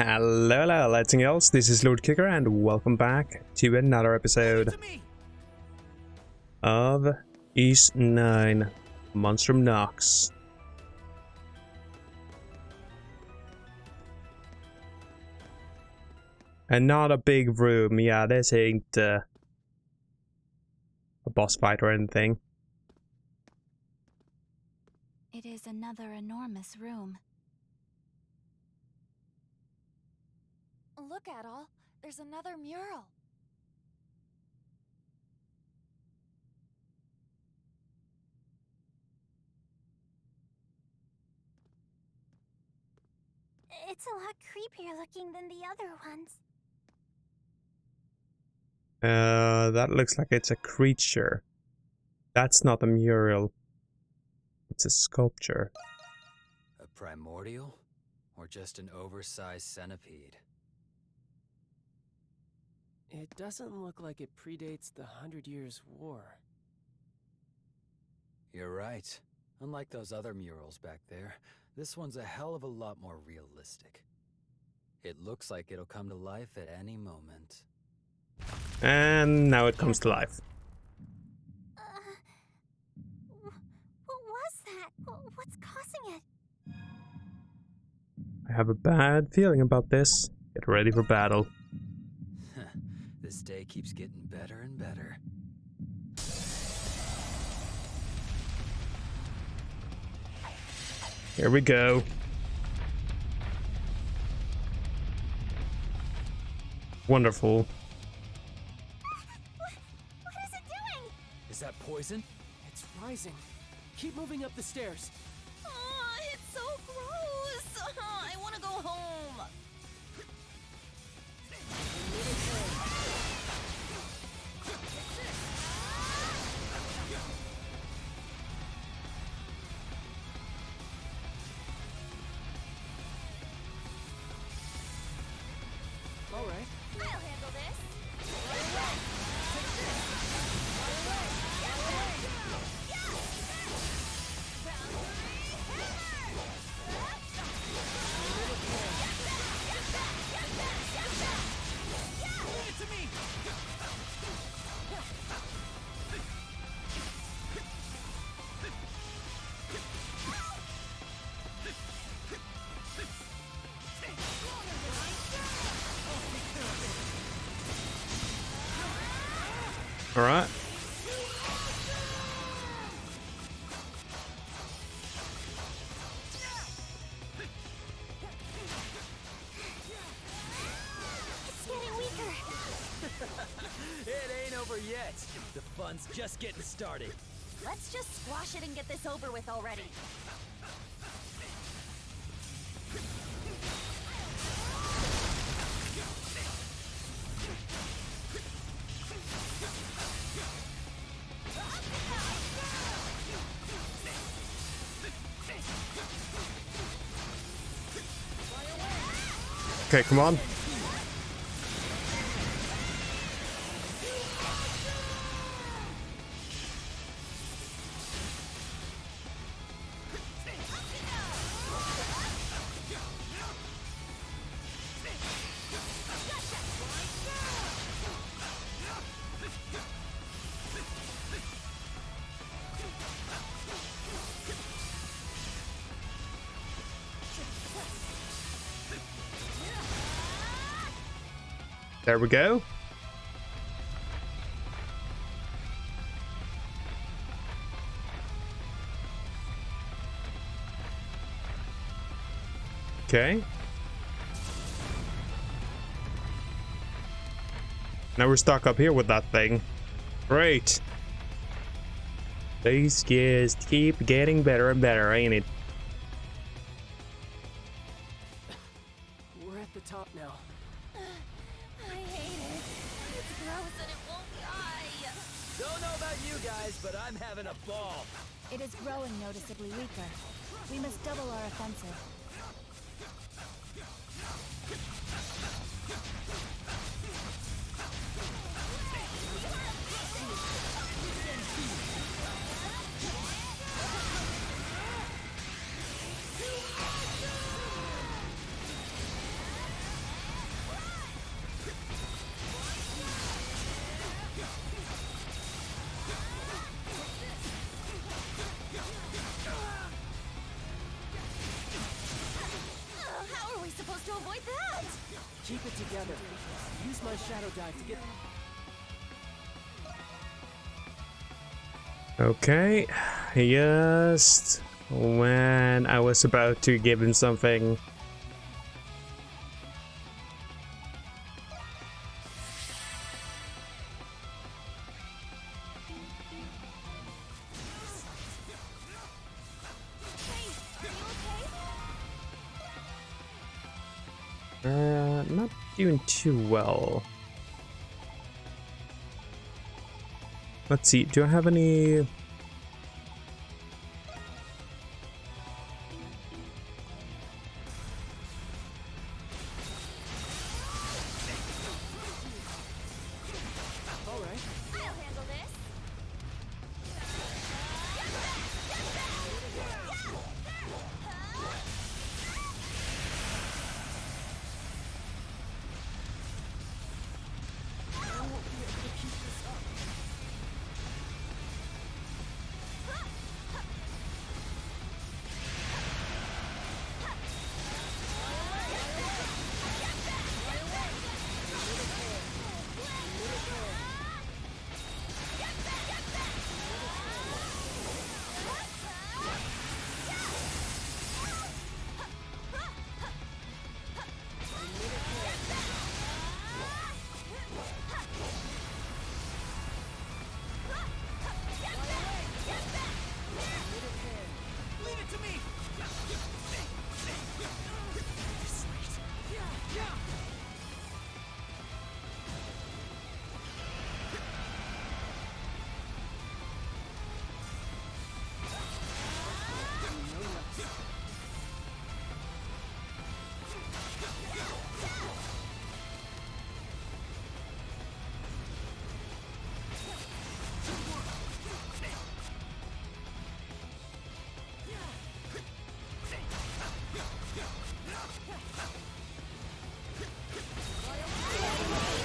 Hello, everything else. This is Lord Kicker, and welcome back to another episode of IX Monstrum Nox. And not a big room. Yeah, this ain't a boss fight or anything. It is another enormous room. Look, Adol. There's another mural. It's a lot creepier looking than the other ones. That looks like it's a creature. That's not a mural. It's a sculpture. A primordial? Or just an oversized centipede? It doesn't look like it predates the 100 Years' War. You're right. Unlike those other murals back there, this one's a hell of a lot more realistic. It looks like it'll come to life at any moment. And now it comes to life. What was that? What's causing it? I have a bad feeling about this. Get ready for battle. This day keeps getting better and better. Here we go. Wonderful. What is it doing? Is that poison? It's rising. Keep moving up the stairs. Oh, it's so gross. I want to go home. All right. I'll handle this. All right. It's getting weaker. It ain't over yet. The fun's just getting started. Let's just squash it and get this over with already. Okay, come on. There we go. Okay. Now we're stuck up here with that thing. Great. These just keep getting better and better, ain't it? We're at the top now. I hate it. It's gross and it won't die. Don't know about you guys, but I'm having a ball. It is growing noticeably weaker. We must double our offensive. avoid that? Keep it together. Use my shadow dive to get. Okay, just when I was about to give him something. Not doing too well. Let's see, do I have any... I'll handle this.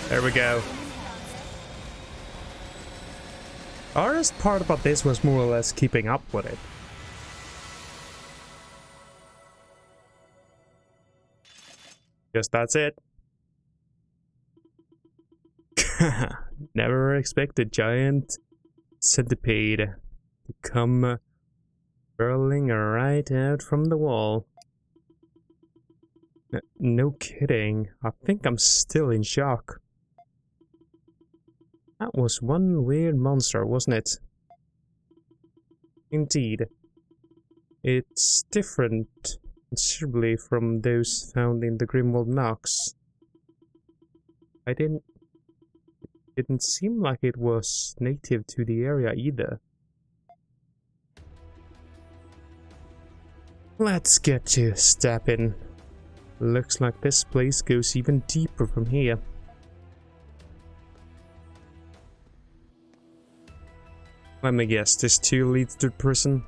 There we go. The hardest part about this was more or less keeping up with it. Guess that's it. Never expected giant centipede to come burrowing right out from the wall. No kidding. I think I'm still in shock. That was one weird monster, wasn't it? Indeed. It's different considerably from those found in the Grimwald Nox. It didn't seem like it was native to the area either. Let's get to stepping. Looks like this place goes even deeper from here. Let me guess, this too leads to prison?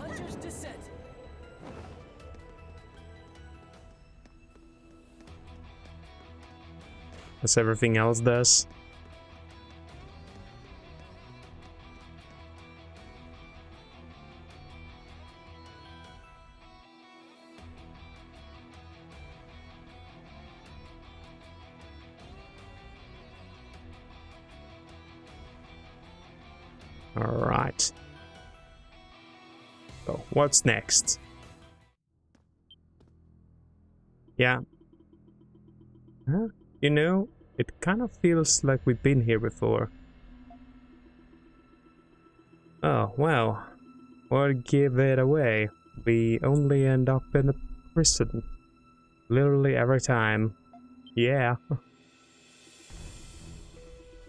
Hunter's descent. As everything else does. Alright. So, what's next? Yeah. Huh? You know, it kind of feels like we've been here before. Oh, well. What give it away? We only end up in a prison. Literally every time. Yeah.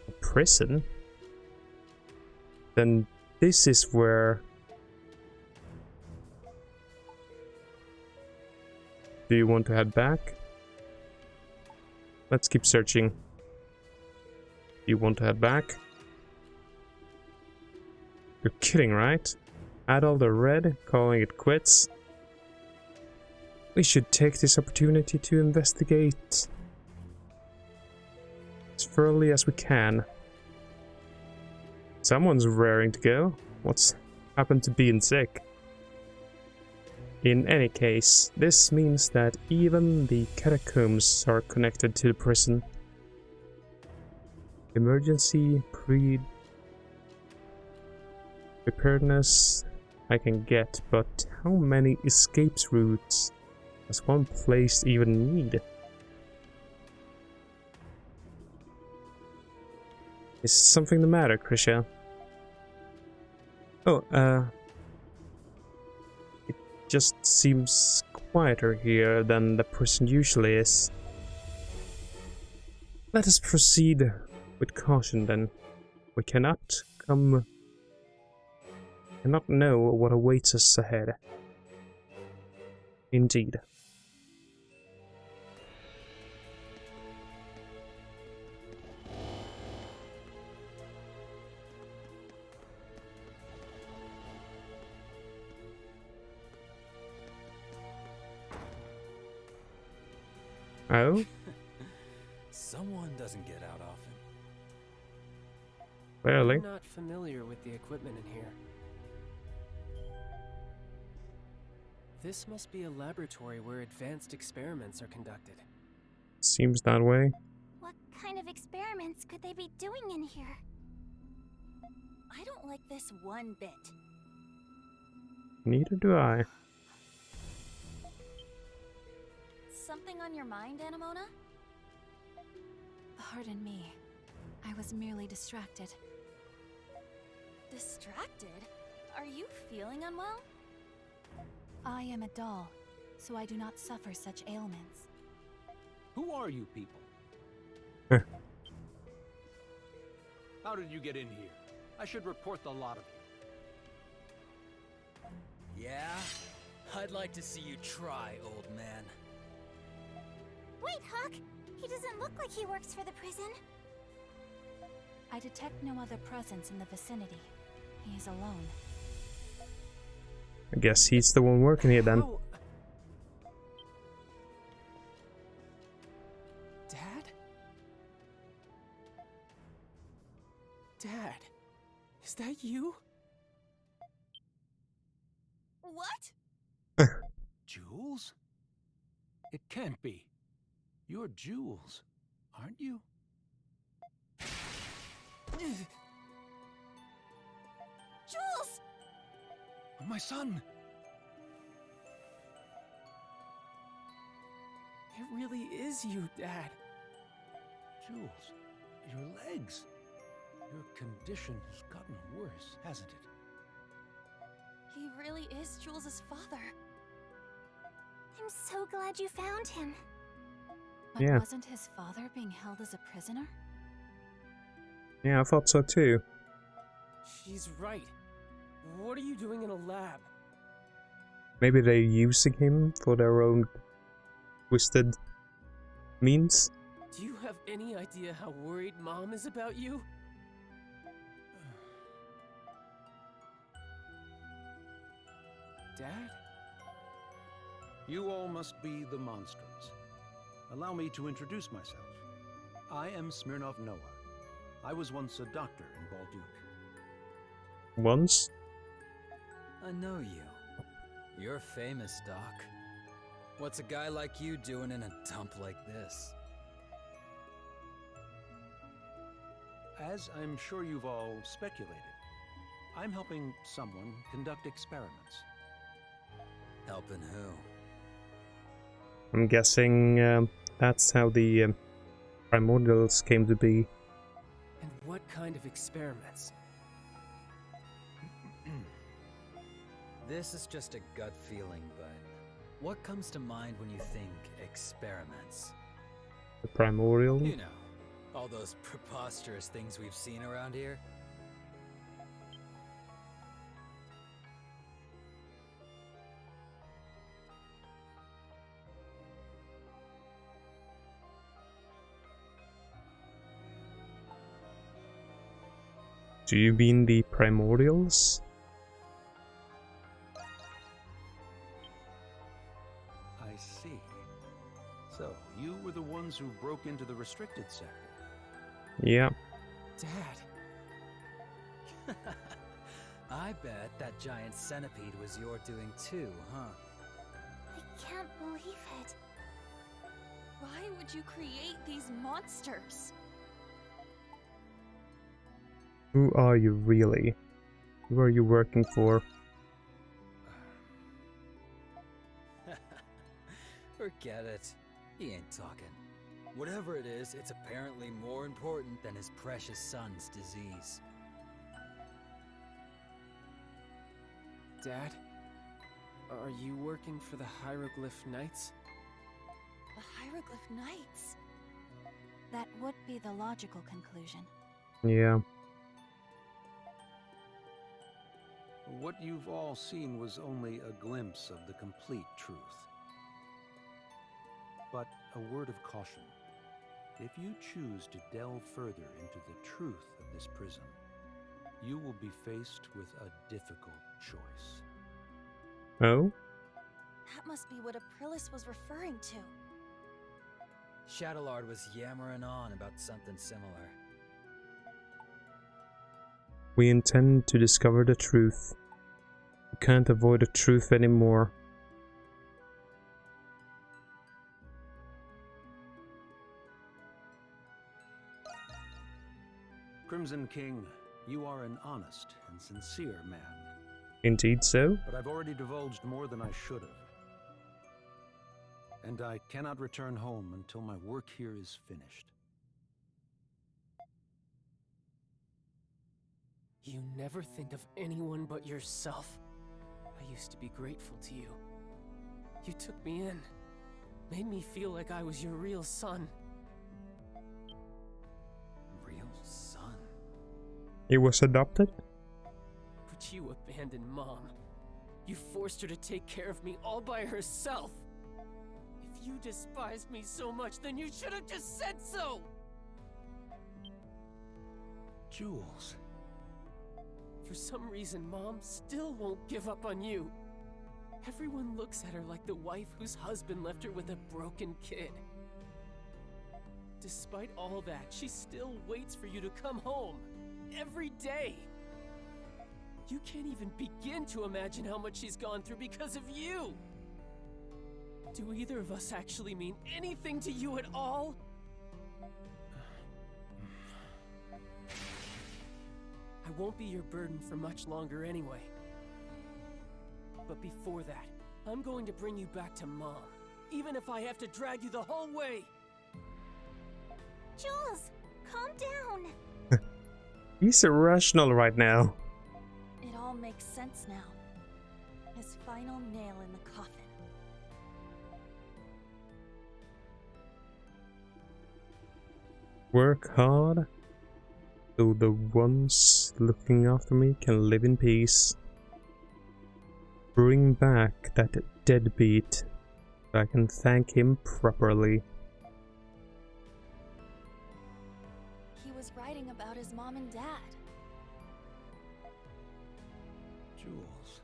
A prison? Then this is where... Do you want to head back? Let's keep searching. Do you want to head back? You're kidding, right? Add all the red, calling it quits. We should take this opportunity to investigate as thoroughly as we can. Someone's raring to go. What's happened to being sick? In any case, this means that even the catacombs are connected to the prison. Emergency preparedness I can get, but how many escape routes does one place even need? Is something the matter, Krisha? Oh, it just seems quieter here than the prison usually is. Let us proceed with caution then. We cannot know what awaits us ahead. Indeed. Oh? Someone doesn't get out often. Barely. I'm not familiar with the equipment in here. This must be a laboratory where advanced experiments are conducted. Seems that way. What kind of experiments could they be doing in here? I don't like this one bit. Neither do I. Something on your mind, Anamona? Pardon me. I was merely distracted. Distracted? Are you feeling unwell? I am a doll, so I do not suffer such ailments. Who are you people? How did you get in here? I should report the lot of you. Yeah? I'd like to see you try, old man. Wait, Hawk! He doesn't look like he works for the prison. I detect no other presence in the vicinity. He is alone. I guess he's the one working here then. How- Dad? Dad? Is that you? What? Jules? It can't be. You're Jules, aren't you? Jules! My son! It really is you, Dad. Jules, your legs. Your condition has gotten worse, hasn't it? He really is Jules' father. I'm so glad you found him. But Yeah. wasn't his father being held as a prisoner? Yeah, I thought so too. She's right. What are you doing in a lab? Maybe they're using him for their own twisted means? Do you have any idea how worried Mom is about you? Dad? You all must be the Monstrums. Allow me to introduce myself. I am Smirnov Noah. I was once a doctor in Balduq. Once? I know you. You're famous, Doc. What's a guy like you doing in a dump like this? As I'm sure you've all speculated, I'm helping someone conduct experiments. Helping who? I'm guessing that's how the primordials came to be. And what kind of experiments? This is just a gut feeling, but what comes to mind when you think experiments? The primordial? You know, all those preposterous things we've seen around here. Do you mean the primordials? I see. So, you were the ones who broke into the restricted sector. Yeah. Dad. I bet that giant centipede was your doing too, huh? can't believe it. Why would you create these monsters? Who are you really? Who are you working for? Forget it. He ain't talking. Whatever it is, it's apparently more important than his precious son's disease. Dad? Are you working for the Hieroglyph Knights? The Hieroglyph Knights? That would be the logical conclusion. Yeah. What you've all seen was only a glimpse of the complete truth. But a word of caution. If you choose to delve further into the truth of this prison, you will be faced with a difficult choice. Oh? That must be what Aprilis was referring to. Shadowlord was yammering on about something similar. We intend to discover the truth. We can't avoid the truth anymore. Crimson King, you are an honest and sincere man. Indeed so. But I've already divulged more than I should have. And I cannot return home until my work here is finished. You never think of anyone but yourself. I used to be grateful to you. You took me in, made me feel like I was your real son. Real son? He was adopted? But you abandoned Mom. You forced her to take care of me all by herself. If you despised me so much, then you should have just said so! Jules. For some reason, Mom still won't give up on you. Everyone looks at her like the wife whose husband left her with a broken kid. Despite all that, she still waits for you to come home. Every day! You can't even begin to imagine how much she's gone through because of you! Do either of us actually mean anything to you at all? I won't be your burden for much longer anyway. But before that, I'm going to bring you back to Mom, even if I have to drag you the whole way! Jules, calm down. He's irrational right now. It all makes sense now. His final nail in the coffin. Work hard, so the ones looking after me can live in peace. Bring back that deadbeat, so I can thank him properly. He was writing about his mom and dad. Jules.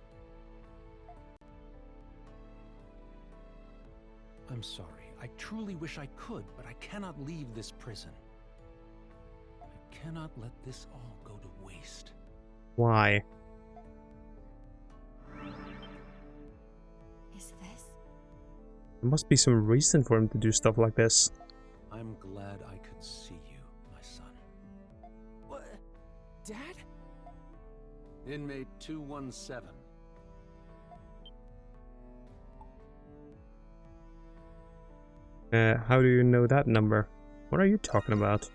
I'm sorry. I truly wish I could, but I cannot leave this prison. I cannot let this all go to waste. Why? Is this? There must be some reason for him to do stuff like this. I'm glad I could see you, my son. What? Dad? Inmate 217. How do you know that number? What are you talking about?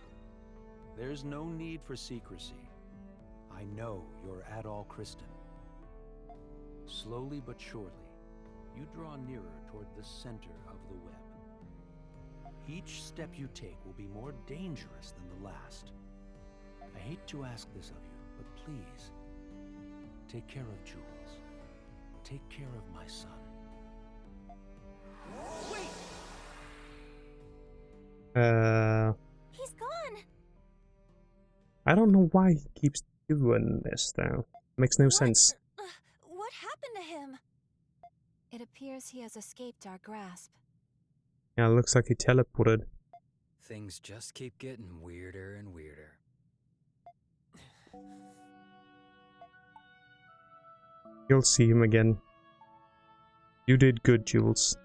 There's no need for secrecy. I know you're Adol Kristen. Slowly but surely, you draw nearer toward the center of the web. Each step you take will be more dangerous than the last. I hate to ask this of you, but please, take care of Jules. Take care of my son. Wait! He's gone. I don't know why he keeps doing this though. Makes no sense. What happened to him? It appears he has escaped our grasp. Yeah, looks like he teleported. Things just keep getting weirder and weirder. You'll see him again. You did good, Jules.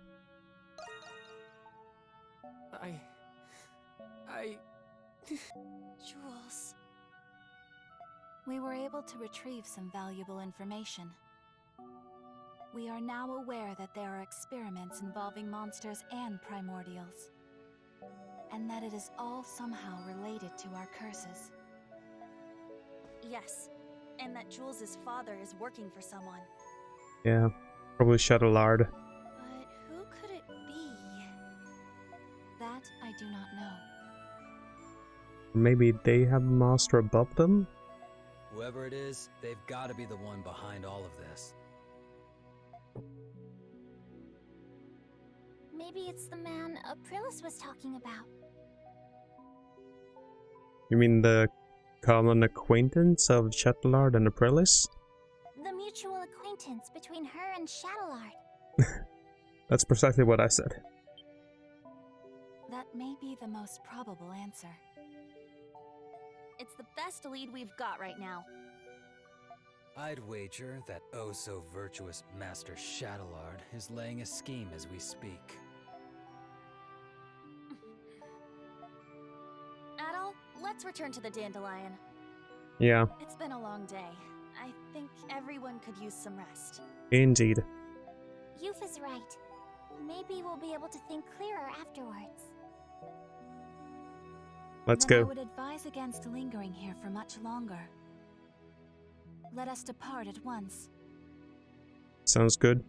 We were able to retrieve some valuable information. We are now aware that there are experiments involving monsters and primordials, and that it is all somehow related to our curses. Yes, and that Jules' father is working for someone. Yeah, probably Shadowlord. But who could it be? That I do not know. Maybe they have a master above them? Whoever it is, they've got to be the one behind all of this. Maybe it's the man Aprilis was talking about. You mean the common acquaintance of Shadowlord and Aprilis? The mutual acquaintance between her and Shadowlord. That's precisely what I said. That may be the most probable answer. It's the best lead we've got right now. I'd wager that oh-so-virtuous Master Shadowlord is laying a scheme as we speak. Adol, let's return to the Dandelion. Yeah, It's been a long day. I think everyone could use some rest. indeed. Youth is right. Maybe we'll be able to think clearer afterwards. Let's Then I go. would advise against lingering here for much longer. Let us depart at once. Sounds good.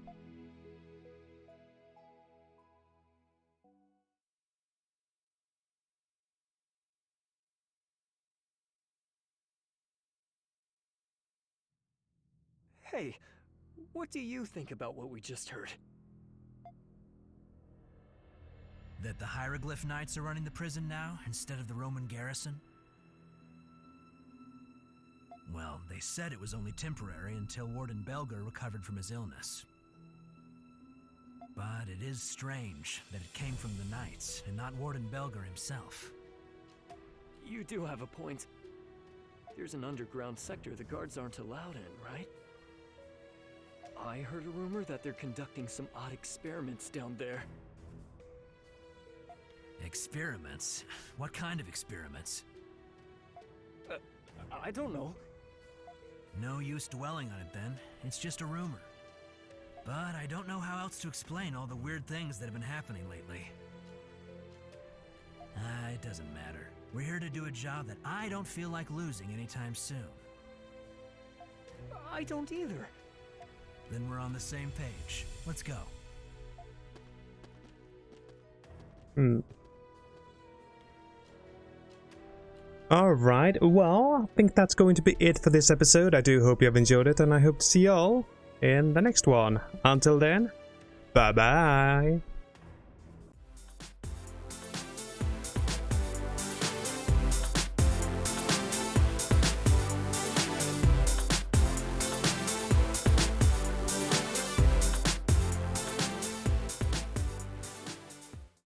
Hey, what do you think about what we just heard? That the Hieroglyph Knights are running the prison now, instead of the Roman garrison? Well, they said it was only temporary until Warden Belger recovered from his illness. But it is strange that it came from the Knights, and not Warden Belger himself. You do have a point. There's an underground sector the guards aren't allowed in, right? I heard a rumor that they're conducting some odd experiments down there. Experiments? What kind of experiments? I don't know. No use dwelling on it then. It's just a rumor. But I don't know how else to explain all the weird things that have been happening lately. It doesn't matter. We're here to do a job that I don't feel like losing anytime soon. I don't either. Then we're on the same page. Let's go. Alright, well, I think that's going to be it for this episode. I do hope you have enjoyed it, and I hope to see you all in the next one. Until then, bye bye!